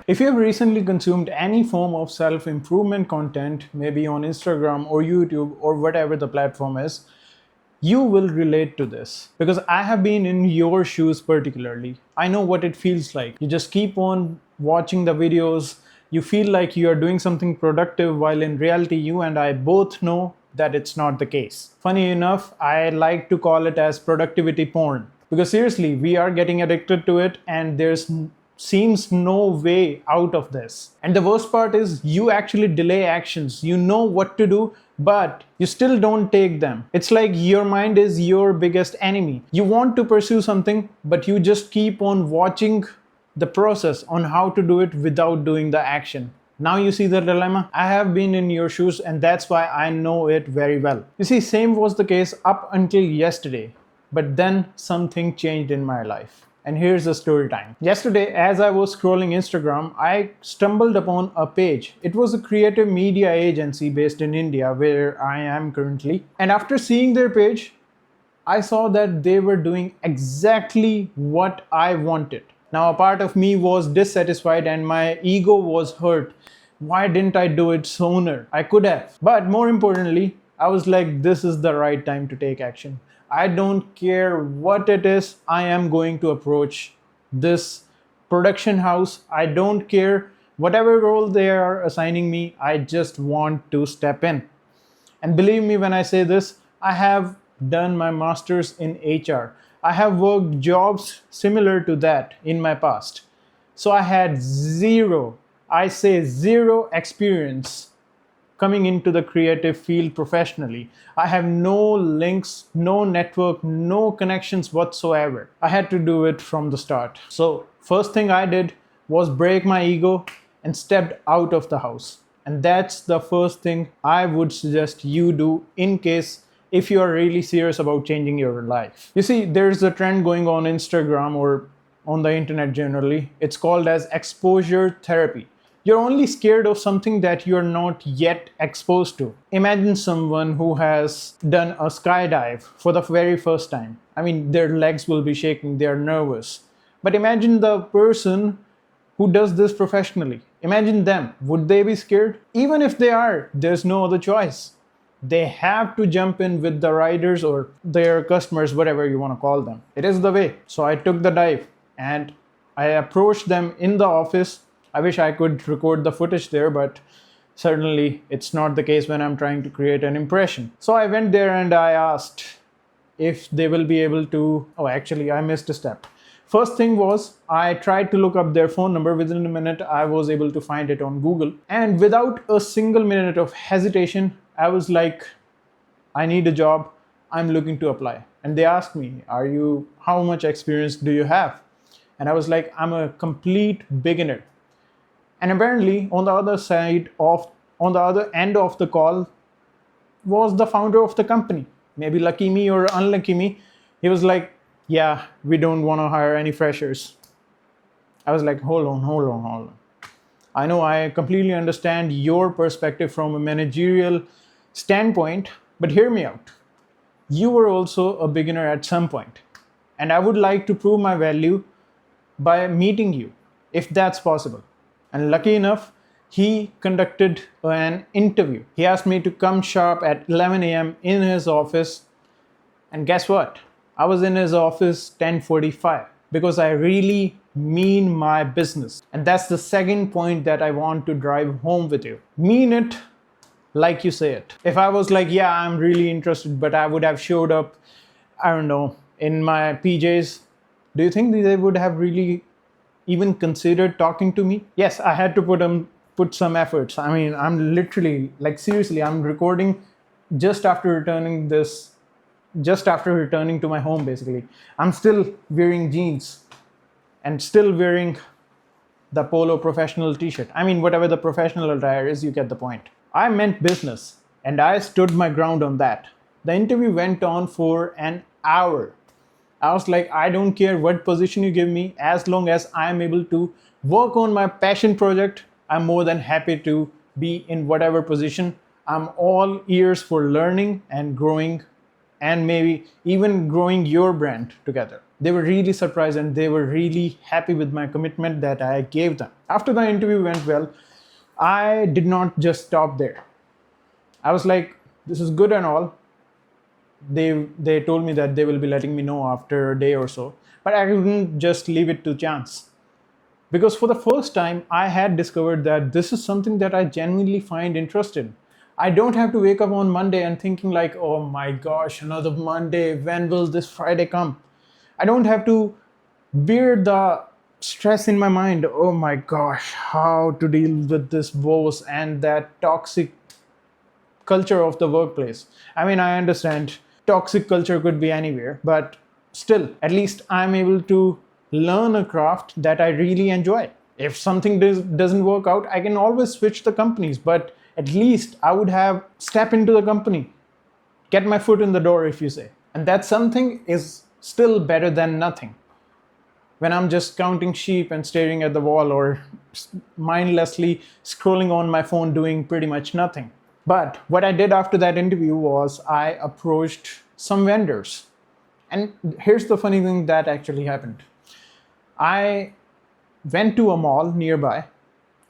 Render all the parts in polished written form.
If you have recently consumed any form of self-improvement content, maybe on Instagram or YouTube or whatever the platform is, you will relate to this because I have been in your shoes particularly. I know what it feels like. You just keep on watching the videos. You feel like you are doing something productive while in reality you and I both know that it's not the case. Funny enough, I like to call it as productivity porn because seriously, we are getting addicted to it and there's seems no way out of this. And the worst part is you actually delay actions. You know what to do, but you still don't take them. It's like your mind is your biggest enemy. You want to pursue something, but you just keep on watching the process on how to do it without doing the action. Now you see the dilemma? I have been in your shoes and that's why I know it very well. You see, same was the case up until yesterday, but then something changed in my life. And here's the story time. Yesterday, as I was scrolling Instagram, I stumbled upon a page. It was a creative media agency based in India, where I am currently. And after seeing their page, I saw that they were doing exactly what I wanted. Now, a part of me was dissatisfied and my ego was hurt. Why didn't I do it sooner? I could have. But more importantly, I was like, this is the right time to take action. I don't care what it is, I am going to approach this production house. I don't care whatever role they are assigning me, I just want to step in. And believe me when I say this, I have done my master's in HR. I have worked jobs similar to that in my past. So I had zero experience coming into the creative field professionally. I have no links, no network, no connections whatsoever. I had to do it from the start. So first thing I did was break my ego and stepped out of the house. And that's the first thing I would suggest you do in case if you are really serious about changing your life. You see, there's a trend going on Instagram or on the internet generally. It's called as exposure therapy. You're only scared of something that you're not yet exposed to. Imagine someone who has done a skydive for the very first time. I mean, their legs will be shaking, they're nervous. But imagine the person who does this professionally. Imagine them. Would they be scared? Even if they are, there's no other choice. They have to jump in with the riders or their customers, whatever you want to call them. It is the way. So I took the dive and I approached them in the office. I wish I could record the footage there, but certainly it's not the case when I'm trying to create an impression. So I went there and I asked if they will be able to, oh, actually I missed a step. First thing was I tried to look up their phone number. Within a minute, I was able to find it on Google. And without a single minute of hesitation, I was like, I need a job. I'm looking to apply. And they asked me, how much experience do you have? And I was like, I'm a complete beginner. And apparently on the other end of the call was the founder of the company. Maybe lucky me or unlucky me. He was like, yeah, we don't want to hire any freshers. I was like, hold on. I know I completely understand your perspective from a managerial standpoint, but hear me out. You were also a beginner at some point, and I would like to prove my value by meeting you, if that's possible. And lucky enough, he conducted an interview. He asked me to come sharp at 11 a.m. in his office. And guess what? I was in his office 10:45 because I really mean my business. And that's the second point that I want to drive home with you. Mean it like you say it. If I was like, yeah, I'm really interested, but I would have showed up, I don't know, in my PJs, do you think they would have really even considered talking to me? Yes, I had to put some efforts. I mean, I'm literally, like seriously, I'm recording just after returning to my home basically. I'm still wearing jeans and still wearing the polo professional t-shirt. I mean, whatever the professional attire is, you get the point. I meant business and I stood my ground on that. The interview went on for an hour. I was like, I don't care what position you give me, as long as I'm able to work on my passion project, I'm more than happy to be in whatever position. I'm all ears for learning and growing, and maybe even growing your brand together. They were really surprised and they were really happy with my commitment that I gave them. After the interview went well, I did not just stop there. I was like, this is good and all. They told me that they will be letting me know after a day or so, but I couldn't just leave it to chance. Because for the first time, I had discovered that this is something that I genuinely find interesting. I don't have to wake up on Monday and thinking like, oh my gosh, another Monday, when will this Friday come? I don't have to bear the stress in my mind. Oh my gosh, how to deal with this boss and that toxic culture of the workplace. I mean, I understand toxic culture could be anywhere, but still, at least I'm able to learn a craft that I really enjoy. If something doesn't work out, I can always switch the companies, but at least I would have step into the company, get my foot in the door, if you say. And that something is still better than nothing. When I'm just counting sheep and staring at the wall or mindlessly scrolling on my phone doing pretty much nothing. But what I did after that interview was I approached some vendors. And here's the funny thing that actually happened. I went to a mall nearby,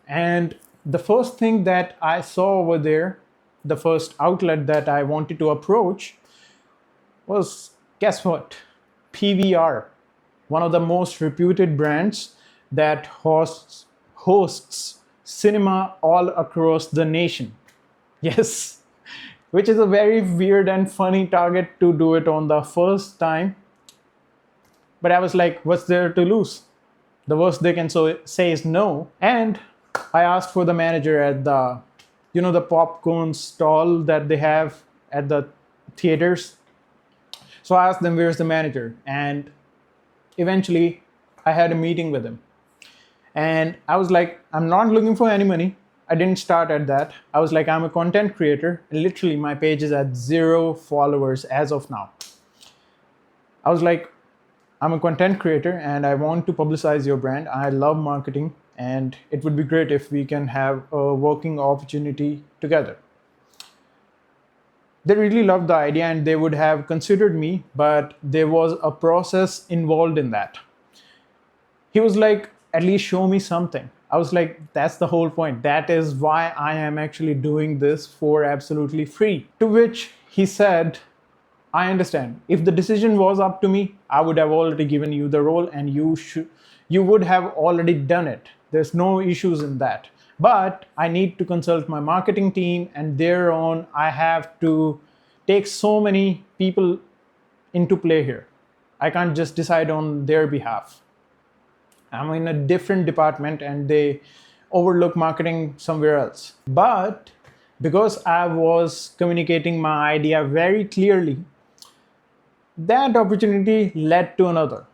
and the first thing that I saw over there, the first outlet that I wanted to approach was, guess what? PVR, one of the most reputed brands that hosts cinema all across the nation. Yes, which is a very weird and funny target to do it on the first time. But I was like, what's there to lose? The worst they can say is no. And I asked for the manager at the popcorn stall that they have at the theaters. So I asked them, where's the manager? And eventually I had a meeting with him. And I was like, I'm not looking for any money. I didn't start at that. I was like, I'm a content creator. And literally my page is at 0 followers as of now. I was like, I'm a content creator and I want to publicize your brand. I love marketing and it would be great if we can have a working opportunity together. They really loved the idea and they would have considered me, but there was a process involved in that. He was like, at least show me something. I was like, that's the whole point. That is why I am actually doing this for absolutely free. To which he said, I understand. If the decision was up to me, I would have already given you the role and you would have already done it. There's no issues in that. But I need to consult my marketing team, and thereon I have to take so many people into play here. I can't just decide on their behalf. I'm in a different department and they overlook marketing somewhere else. But because I was communicating my idea very clearly, that opportunity led to another.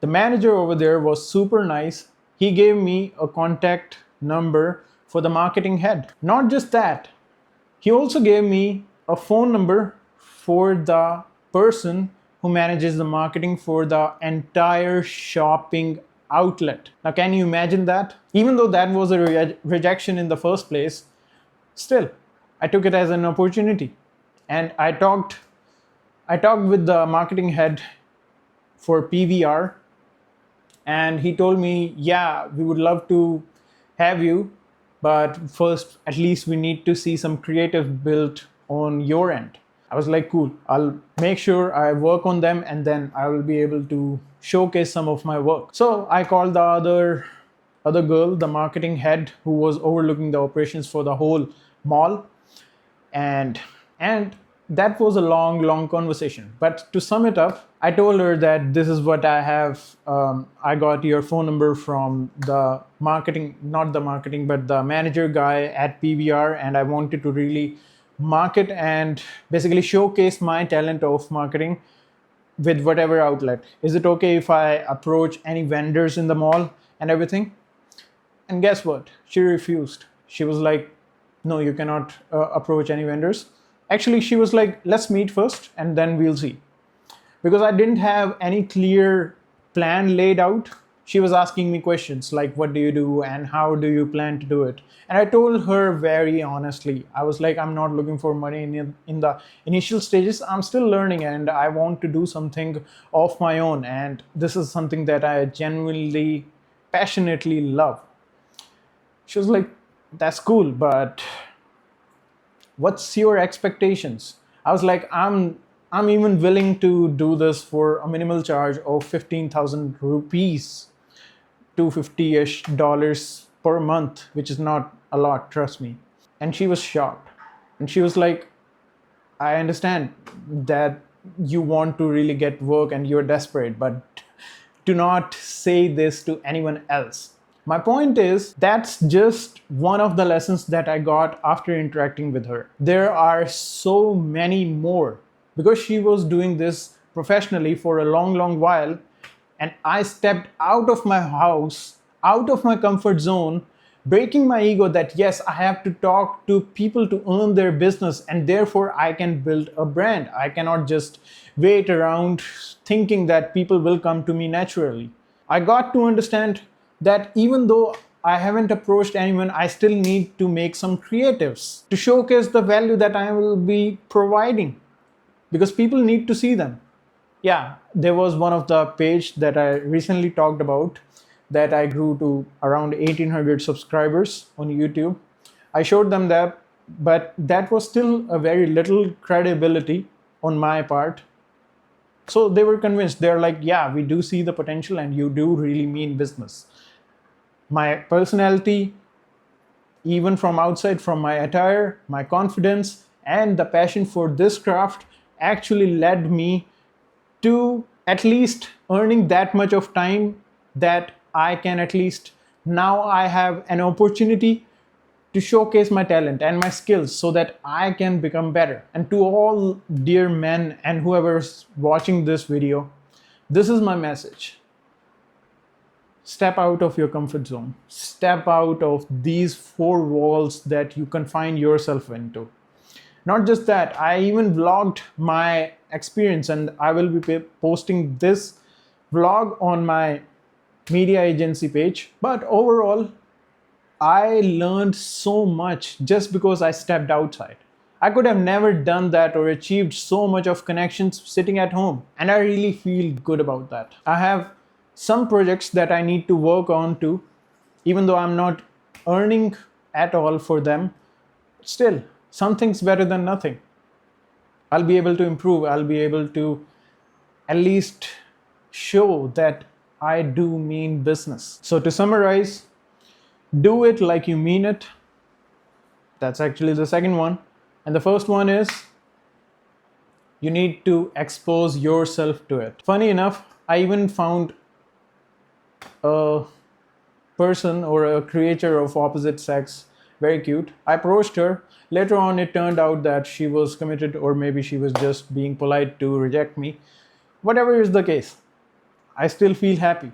The manager over there was super nice. He gave me a contact number for the marketing head. Not just that, he also gave me a phone number for the person who manages the marketing for the entire shopping outlet. Now, can you imagine that? Even though that was a rejection in the first place, still, I took it as an opportunity. And I talked with the marketing head for PVR, and he told me, yeah, we would love to have you, but first, at least we need to see some creative built on your end. I was like, cool, I'll make sure I work on them and then I will be able to showcase some of my work. So I called the other girl, the marketing head who was overlooking the operations for the whole mall. And that was a long conversation. But to sum it up, I told her that this is what I have. I got your phone number from the marketing, not the marketing, but the manager guy at PVR. And I wanted to really market and basically showcase my talent of marketing with whatever outlet. Is it okay if I approach any vendors in the mall and everything? And guess what? She refused. She was like, no, you cannot approach any vendors. Actually, she was like, let's meet first and then we'll see. Because I didn't have any clear plan laid out. She was asking me questions like, what do you do and how do you plan to do it? And I told her very honestly, I was like, I'm not looking for money in the initial stages. I'm still learning and I want to do something of my own. And this is something that I genuinely, passionately love. She was like, that's cool, but what's your expectations? I was like, I'm even willing to do this for a minimal charge of 15,000 rupees, 250-ish dollars per month, which is not a lot, trust me. And she was shocked. And she was like, I understand that you want to really get work and you're desperate, but do not say this to anyone else. My point is, that's just one of the lessons that I got after interacting with her. There are so many more because she was doing this professionally for a long, long while. And I stepped out of my house, out of my comfort zone, breaking my ego that yes, I have to talk to people to earn their business and therefore I can build a brand. I cannot just wait around thinking that people will come to me naturally. I got to understand that even though I haven't approached anyone, I still need to make some creatives to showcase the value that I will be providing because people need to see them. Yeah, there was one of the page that I recently talked about that I grew to around 1800 subscribers on YouTube. I showed them that, but that was still a very little credibility on my part. So they were convinced. They're like, yeah, we do see the potential and you do really mean business. My personality, even from outside, from my attire, my confidence, and the passion for this craft actually led me to at least earning that much of time that I can at least now I have an opportunity to showcase my talent and my skills so that I can become better. And to all dear men and whoever's watching this video, this is my message. Step out of your comfort zone. Step out of these four walls that you confine yourself into. Not just that, I even vlogged my experience and I will be posting this vlog on my media agency page. But overall, I learned so much just because I stepped outside. I could have never done that or achieved so much of connections sitting at home. And I really feel good about that. I have some projects that I need to work on too, even though I'm not earning at all for them. Still, something's better than nothing. I'll be able to improve. I'll be able to at least show that I do mean business. So to summarize, do it like you mean it. That's actually the second one. And the first one is you need to expose yourself to it. Funny enough, I even found a person or a creature of opposite sex very cute. I approached her. Later on, it turned out that she was committed, or maybe she was just being polite to reject me. Whatever is the case, I still feel happy.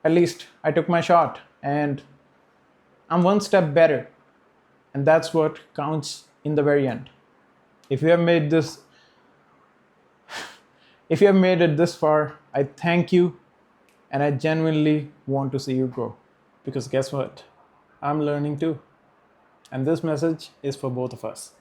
At least I took my shot and I'm one step better. And that's what counts in the very end. If you have made this, if you have made it this far, I thank you and I genuinely want to see you grow. Because guess what? I'm learning too. And this message is for both of us.